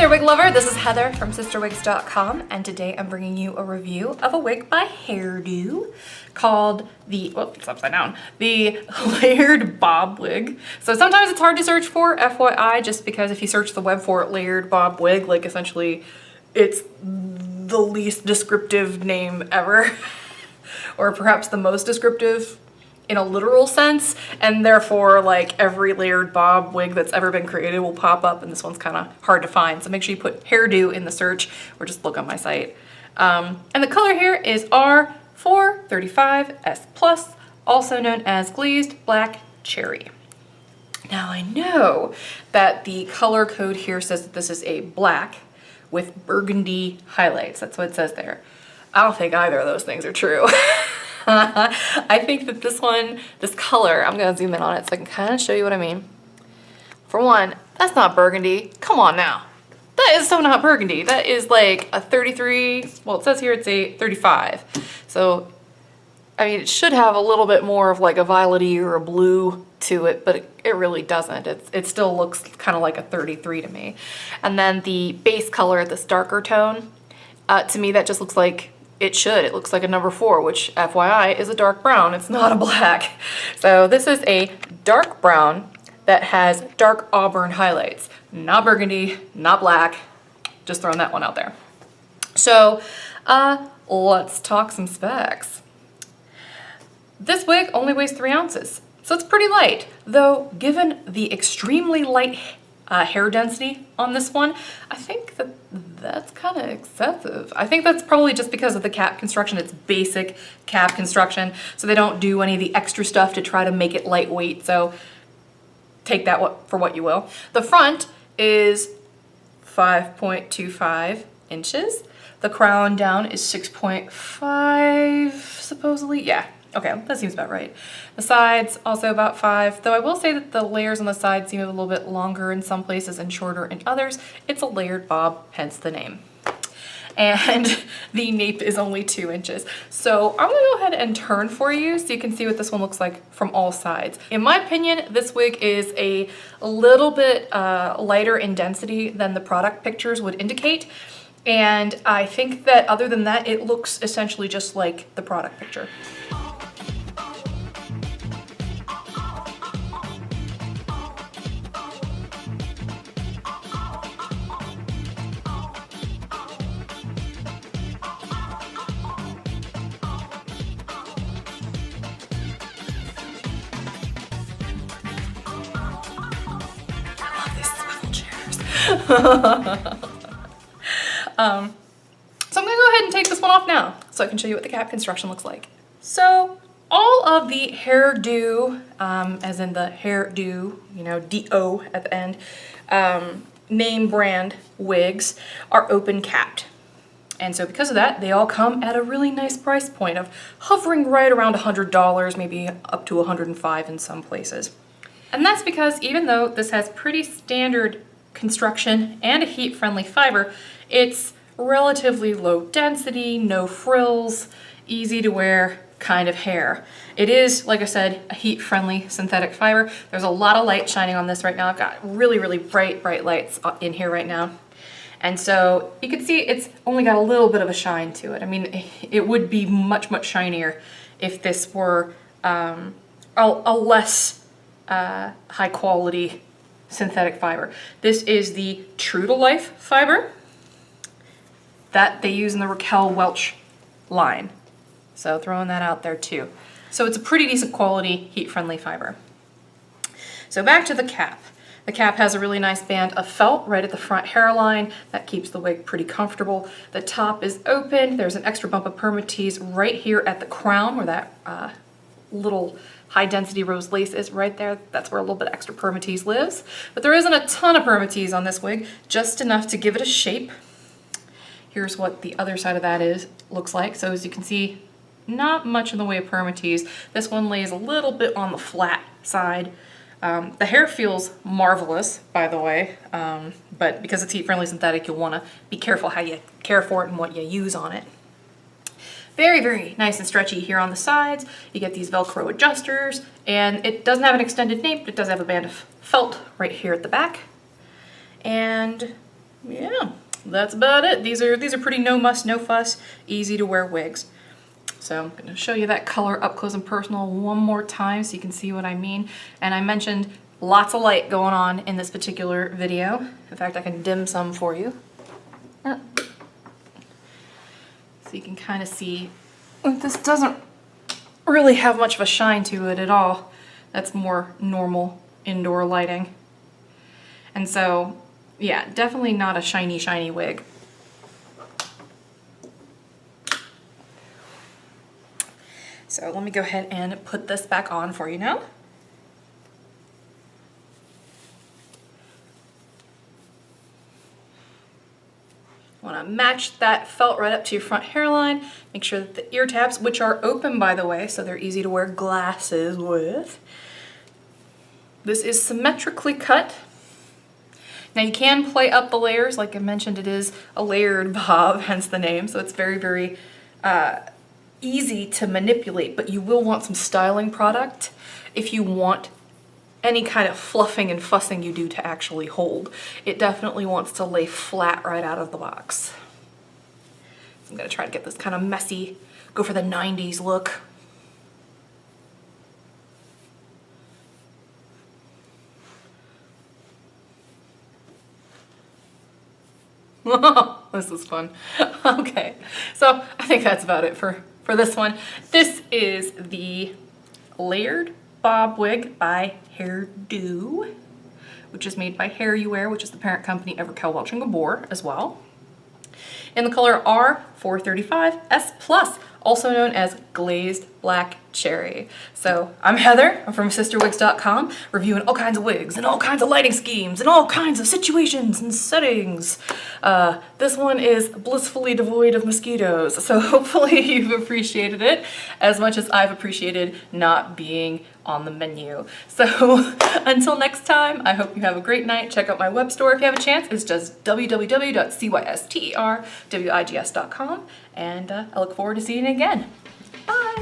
there, wig lover. This is Heather from CysterWigs.com, and today I'm bringing you a review of a wig by HairDo called the, oh, it's upside down, the layered bob wig. So sometimes it's hard to search for, FYI, just because if you search the web for layered bob wig, like essentially it's the least descriptive name ever, or perhaps the most descriptive in a literal sense, and therefore like every layered bob wig that's ever been created will pop up, and this one's kind of hard to find. So make sure you put HairDo in the search or just look on my site. And the color here is R435S plus, also known as glazed black cherry. Now I know that the color code here says that this is a black with burgundy highlights. That's what it says there. I don't think either of those things are true. I think that this color, I'm gonna zoom in on it so I can kind of show you what I mean. For one, that's not burgundy. Come on now. That is so not burgundy. That is like a 33, well it says here it's a 35. So, I mean, it should have a little bit more of like a violety or a blue to it, but it really doesn't. It still looks kind of like a 33 to me. And then the base color, this darker tone, to me that just looks like it should. It looks like a number 4, which FYI is a dark brown. It's not a black. So this is a dark brown that has dark auburn highlights. Not burgundy, not black. Just throwing that one out there. So let's talk some specs. This wig only weighs 3 ounces. So it's pretty light, though given the extremely light hair density on this one, I think that that's kind of excessive. I think that's probably just because of the cap construction. It's basic cap construction, so they don't do any of the extra stuff to try to make it lightweight, so take that for what you will. The front is 5.25 inches. The crown down is 6.5, supposedly. Yeah, okay, that seems about right. The sides also about 5, though I will say that the layers on the sides seem a little bit longer in some places and shorter in others. It's a layered bob, hence the name. And the nape is only 2 inches. So I'm gonna go ahead and turn for you so you can see what this one looks like from all sides. In my opinion, this wig is a little bit lighter in density than the product pictures would indicate. And I think that other than that, it looks essentially just like the product picture. So I'm gonna go ahead and take this one off now so I can show you what the cap construction looks like. So all of the HairDo, as in the HairDo, you know, D-O at the end, name brand wigs are open capped. And so because of that, they all come at a really nice price point of hovering right around $100, maybe up to $105 in some places. And that's because even though this has pretty standard construction and a heat-friendly fiber, it's relatively low density, no frills, easy to wear kind of hair. It is, like I said, a heat-friendly synthetic fiber. There's a lot of light shining on this right now. I've got really, really bright lights in here right now. And so you can see it's only got a little bit of a shine to it. I mean, it would be much, much shinier if this were a less high quality synthetic fiber. This is the True to Life fiber that they use in the Raquel Welch line. So throwing that out there too. So it's a pretty decent quality, heat-friendly fiber. So back to the cap. The cap has a really nice band of felt right at the front hairline. That keeps the wig pretty comfortable. The top is open. There's an extra bump of permatease right here at the crown where that little high-density rose lace is right there. That's where a little bit extra permatease lives. But there isn't a ton of permatease on this wig, just enough to give it a shape. Here's what the other side of that looks like. So as you can see, not much in the way of permatease. This one lays a little bit on the flat side. The hair feels marvelous, by the way, but because it's heat-friendly synthetic, you'll want to be careful how you care for it and what you use on it. Very, very nice and stretchy here on the sides. You get these Velcro adjusters, and it doesn't have an extended nape, but it does have a band of felt right here at the back. And yeah, that's about it. These are pretty no muss, no fuss, easy to wear wigs. So I'm going to show you that color up close and personal one more time so you can see what I mean. And I mentioned lots of light going on in this particular video. In fact, I can dim some for you. So you can kind of see this doesn't really have much of a shine to it at all. That's more normal indoor lighting. And so, yeah, definitely not a shiny, shiny wig. So let me go ahead and put this back on for you now. Want to match that felt right up to your front hairline. Make sure that the ear tabs, which are open by the way, so they're easy to wear glasses with. This is symmetrically cut. Now you can play up the layers, like I mentioned, it is a layered bob, hence the name, so it's very, very easy to manipulate, but you will want some styling product if you want any kind of fluffing and fussing you do to actually hold. It definitely wants to lay flat right out of the box. So I'm gonna try to get this kind of messy, go for the 90s look. This is fun. Okay, so I think that's about it for this one. This is the layered bob wig by HairDo, which is made by Hair You Wear, which is the parent company of Raquel Welch and Gabor as well. In the color R435S+, also known as glazed black cherry. So I'm Heather, I'm from CysterWigs.com, reviewing all kinds of wigs and all kinds of lighting schemes and all kinds of situations and settings. This one is blissfully devoid of mosquitoes, so hopefully you've appreciated it as much as I've appreciated not being on the menu. So until next time, I hope you have a great night. Check out my web store if you have a chance. It's just www.cysterwigs.com, and I look forward to seeing you again. Bye!